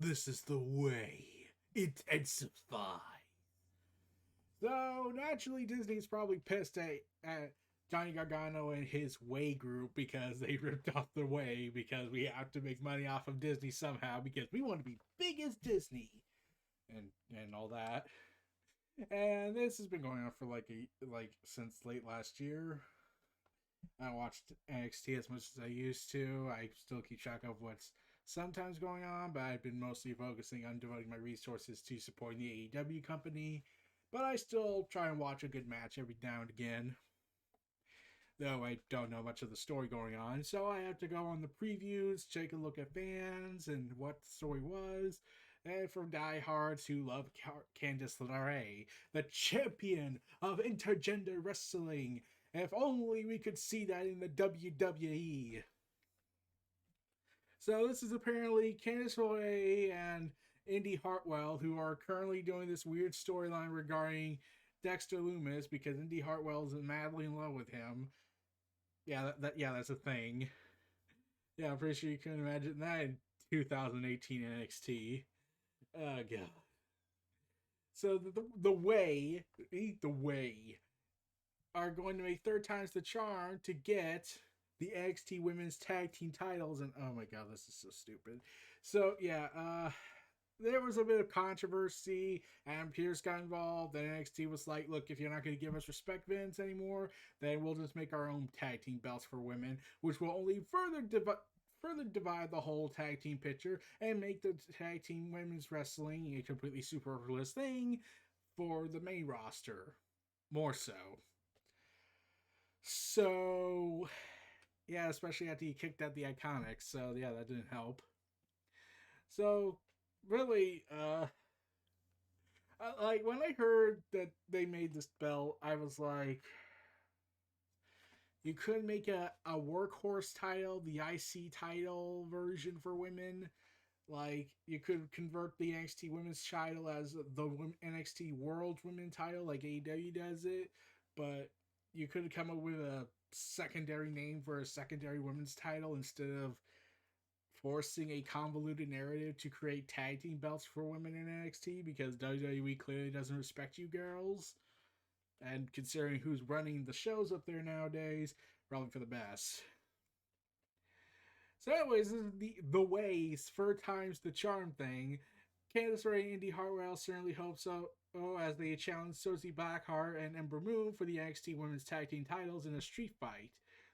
This is the way. Intensify. So naturally, Disney's probably pissed at Johnny Gargano and his Way group because they ripped off the Way because we have to make money off of Disney somehow because we want to be big as Disney and all that. And this has been going on for like since late last year. I watched NXT as much as I used to. I still keep track of what's sometimes going on, but I've been mostly focusing on devoting my resources to supporting the AEW company. But I still try and watch a good match every now and again, though I don't know much of the story going on. So I have to go on the previews, take a look at fans and what the story was. And for diehards who love Candice LeRae, the champion of intergender wrestling. If only we could see that in the WWE. So this is apparently Candice LeRae and Indi Hartwell, who are currently doing this weird storyline regarding Dexter Lumis because Indi Hartwell is madly in love with him. Yeah, that's a thing. Yeah, I'm pretty sure you can imagine that in 2018 NXT. Oh god. So the way, the way, are going to make third times the charm to get the NXT Women's Tag Team titles. And oh my god, this is so stupid. So yeah, there was a bit of controversy. Adam Pearce got involved. Then NXT was like, look, if you're not going to give us respect, Vince, anymore, then we'll just make our own tag team belts for women, which will only further divide the whole tag team picture and make the tag team women's wrestling a completely superfluous thing for the main roster. More so. So, yeah, especially after he kicked out the Iconics. So, yeah, that didn't help. So, really, like when I heard that they made this belt, I was like, you could make a workhorse title, the IC title version for women. Like you could convert the NXT Women's title as the NXT World Women title, like AEW does it. But you could come up with a secondary name for a secondary women's title instead of forcing a convoluted narrative to create tag team belts for women in NXT because WWE clearly doesn't respect you girls. And considering who's running the shows up there nowadays, probably for the best. So, anyways, this is the ways third times the charm thing. Candice LeRae and Indi Hartwell certainly hope so. Oh, as they challenge Shotzi Blackheart and Ember Moon for the NXT Women's Tag Team titles in a street fight.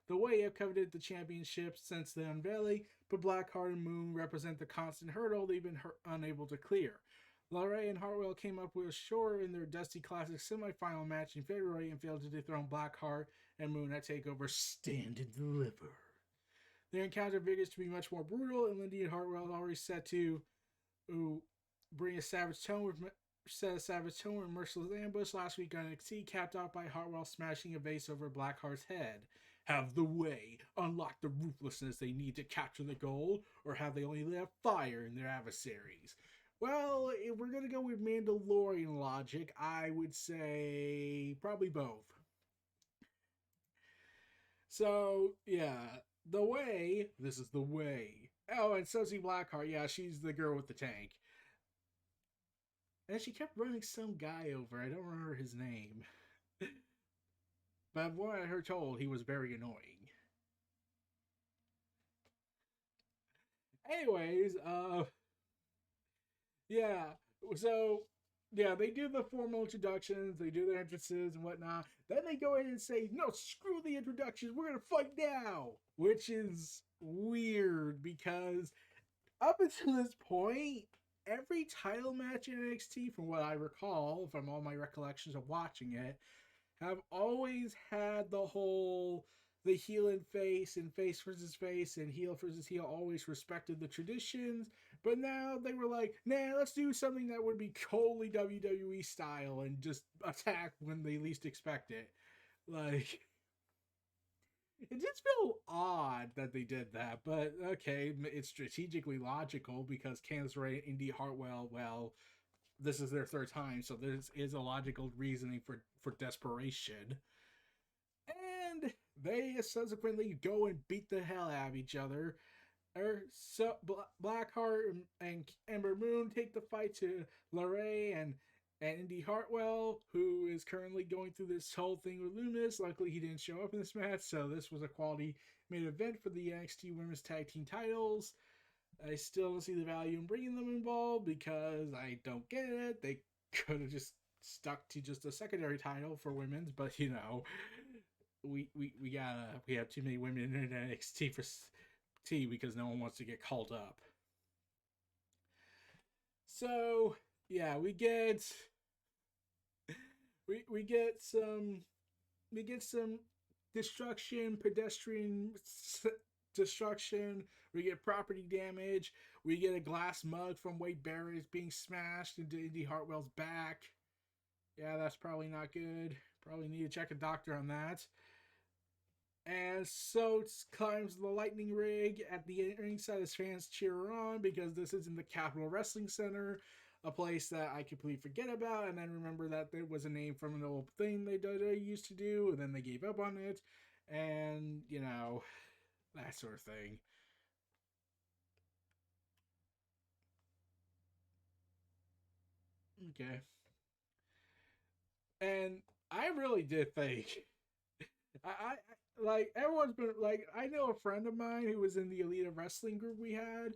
The Way have coveted the championship since the unveiling, but Blackheart and Moon represent the constant hurdle they've been unable to clear. LeRae and Hartwell came up with a shore in their Dusty Classic Semifinal Match in February and failed to dethrone Blackheart and Moon at TakeOver Stand and Deliver. Their encounter figures to be much more brutal, and Lindy and Hartwell already set to bring a savage tone with set a savage tone with merciless ambush last week on NXT, capped off by Hartwell smashing a vase over Blackheart's head. Have the Way unlock the ruthlessness they need to capture the gold, or have they only lit fire in their adversaries? Well, if we're gonna go with Mandalorian logic, I would say probably both. So yeah, the Way. This is the Way. Oh, and Susie Blackheart. Yeah, she's the girl with the tank. And she kept running some guy over. I don't remember his name, but what I heard told, he was very annoying. Anyways, yeah. So yeah, they do the formal introductions, they do their entrances and whatnot. Then they go in and say, "No, screw the introductions. We're gonna fight now," which is weird because up until this point, every title match in NXT, from what I recall, from all my recollections of watching it, have always had the heel and face versus face and heel versus heel always respected the traditions. But now they were like, nah, let's do something that would be totally WWE style and just attack when they least expect it. Like, it just felt odd that they did that, but okay, it's strategically logical because Candice LeRae and Indi Hartwell, well, this is their third time, so this is a logical reasoning for desperation. And they subsequently go and beat the hell out of each other. So Blackheart and Ember Moon take the fight to LeRae and Indi Hartwell, who is currently going through this whole thing with Lumis. Luckily, he didn't show up in this match, so this was a quality main event for the NXT Women's Tag Team titles. I still don't see the value in bringing them involved because I don't get it. They could have just stuck to just a secondary title for women's, but we have too many women in NXT for T because no one wants to get called up. So yeah, we get some destruction, pedestrian destruction. We get property damage. We get a glass mug from Wade Barrett being smashed into Indi Hartwell's back. Yeah, that's probably not good. Probably need to check a doctor on that. And so climbs the lightning rig at the ringside as fans cheer her on because this is in the Capitol Wrestling Center, a place that I completely forget about, and then remember that there was a name from an old thing they used to do, and then they gave up on it, and that sort of thing. Okay, and I really did think I like everyone's been like I know a friend of mine who was in the Elite Wrestling group we had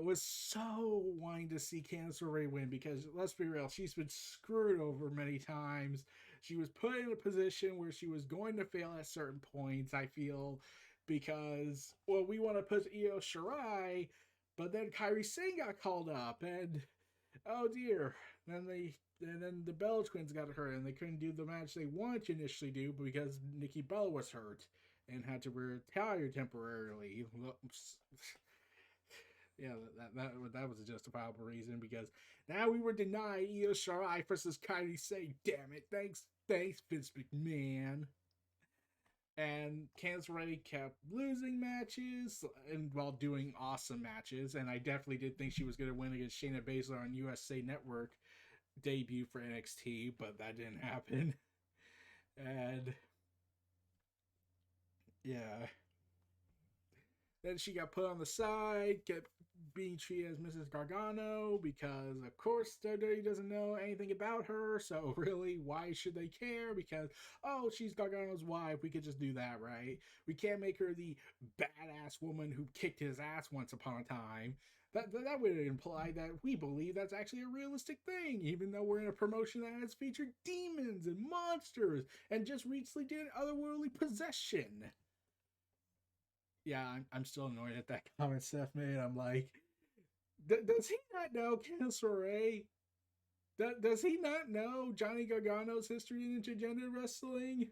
was so wanting to see Candice LeRae win because let's be real, she's been screwed over many times. She was put in a position where she was going to fail at certain points, I feel, because well, we want to put Io Shirai, but then Kairi Sane got called up, and oh dear, then the Bella twins got hurt and they couldn't do the match they wanted to initially do because Nikki Bella was hurt and had to retire temporarily. Yeah, that was a justifiable reason because now we were denied Io Shirai versus Kairi Sane. Damn it! Thanks, Vince McMahon. And Candice LeRae kept losing matches and while doing awesome matches. And I definitely did think she was going to win against Shayna Baszler on USA Network debut for NXT, but that didn't happen. And yeah, then she got put on the side, kept being treated as Mrs. Gargano because, of course, WWE doesn't know anything about her. So, really, why should they care? Because, oh, she's Gargano's wife. We could just do that, right? We can't make her the badass woman who kicked his ass once upon a time. That would imply that we believe that's actually a realistic thing, even though we're in a promotion that has featured demons and monsters and just recently did otherworldly possession. Yeah, I'm still annoyed at that comment Steph made. I'm like, does he not know Candice LeRae? Does he not know Johnny Gargano's history in intergender wrestling?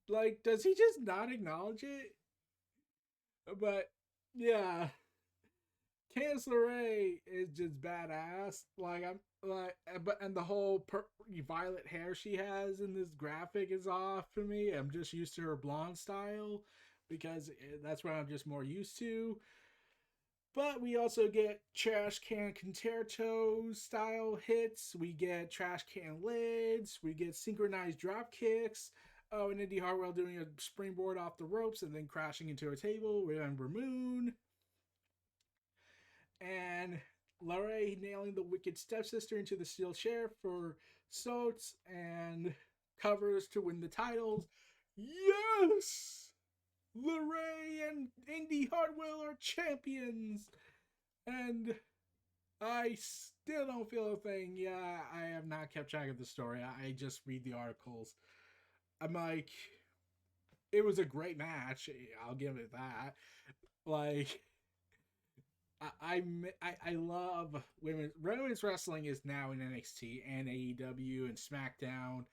Like, does he just not acknowledge it? But yeah, Candice LeRae is just badass. Like I'm like, but and the whole violet hair she has in this graphic is off for me. I'm just used to her blonde style because that's what I'm just more used to. But we also get trash can concerto style hits. We get trash can lids. We get synchronized drop kicks. Oh, and Indi Hartwell doing a springboard off the ropes and then crashing into a table with Ember Moon. And LeRae nailing the wicked stepsister into the steel chair for Sots and covers to win the titles. Yes! LeRae and Indi Hartwell are champions! And I still don't feel a thing. Yeah, I have not kept track of the story. I just read the articles. I'm like, it was a great match. I'll give it that. Like, I love women's wrestling is now in NXT and AEW and SmackDown.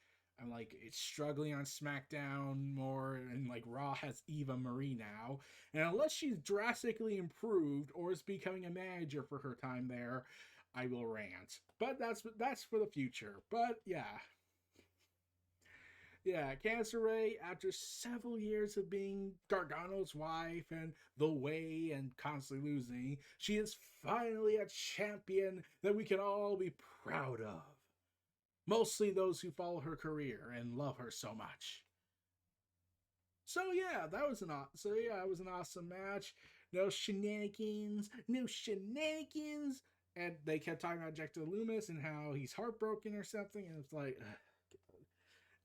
I'm like it's struggling on SmackDown more, and like Raw has Eva Marie now. And unless she's drastically improved or is becoming a manager for her time there, I will rant. But that's for the future. But yeah, Candice LeRae, after several years of being Gargano's wife and the way and constantly losing, she is finally a champion that we can all be proud of. Mostly those who follow her career and love her so much. So yeah, it was an awesome match. No shenanigans. No shenanigans. And they kept talking about Dexter Loomis and how he's heartbroken or something. And it's like,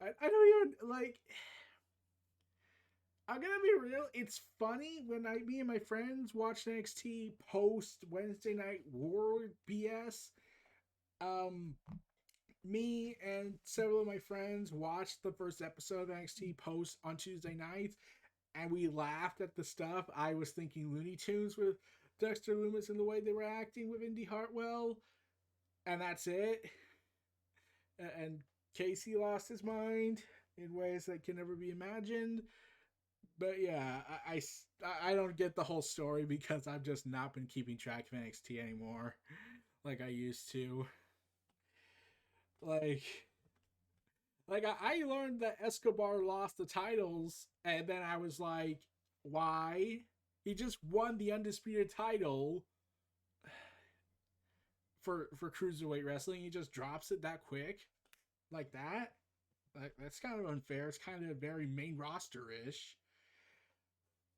I don't even, like, I'm gonna be real. It's funny when me and my friends watched NXT post Wednesday Night War BS. Um, Me and several of my friends watched the first episode of NXT post on Tuesday nights, and we laughed at the stuff I was thinking Looney Tunes with Dexter Loomis and the way they were acting with Indi Hartwell, and that's it. And Casey lost his mind in ways that can never be imagined. But yeah, I don't get the whole story because I've just not been keeping track of NXT anymore like I used to. Like, I learned that Escobar lost the titles, and then I was like, why? He just won the undisputed title for cruiserweight wrestling. He just drops it that quick, like that. Like, that's kind of unfair. It's kind of very main roster ish.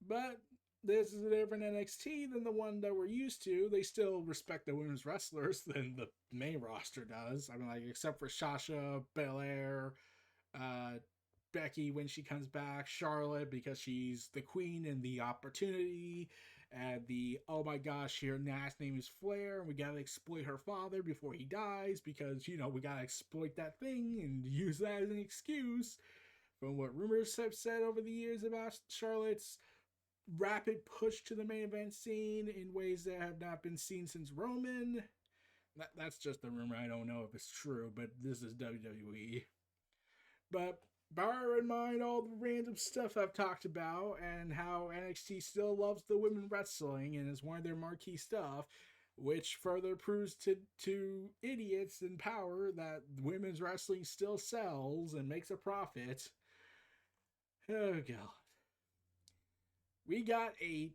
But this is a different NXT than the one that we're used to. They still respect the women's wrestlers than the main roster does. I mean, like, except for Sasha, Belair, uh, Becky when she comes back, Charlotte because she's the queen and the opportunity, and the oh my gosh, her last name is Flair, and we gotta exploit her father before he dies because we gotta exploit that thing and use that as an excuse. From what rumors have said over the years about Charlotte's rapid push to the main event scene in ways that have not been seen since Roman. That's just a rumor. I don't know if it's true, but this is WWE. But bear in mind all the random stuff I've talked about and how NXT still loves the women wrestling and is one of their marquee stuff, which further proves to idiots in power that women's wrestling still sells and makes a profit. Oh god. We got a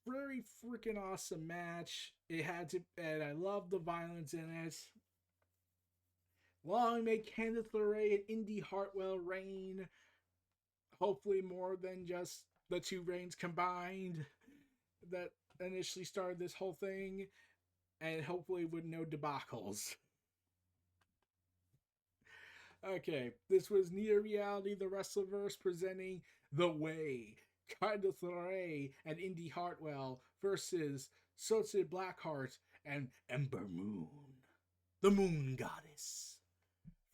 very freaking awesome match. It had to, and I love the violence in it. Long may Candice LeRae and Indi Hartwell reign. Hopefully, more than just the two reigns combined that initially started this whole thing, and hopefully with no debacles. Okay, this was Near Reality, the WrestleVerse presenting The Way, Candice LeRae and Indi Hartwell versus Shotzi Blackheart and Ember Moon, the Moon Goddess.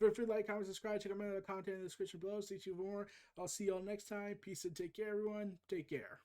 Feel free to like, comment, subscribe, check out my other content in the description below. Stay tuned for more. I'll see y'all next time. Peace and take care, everyone. Take care.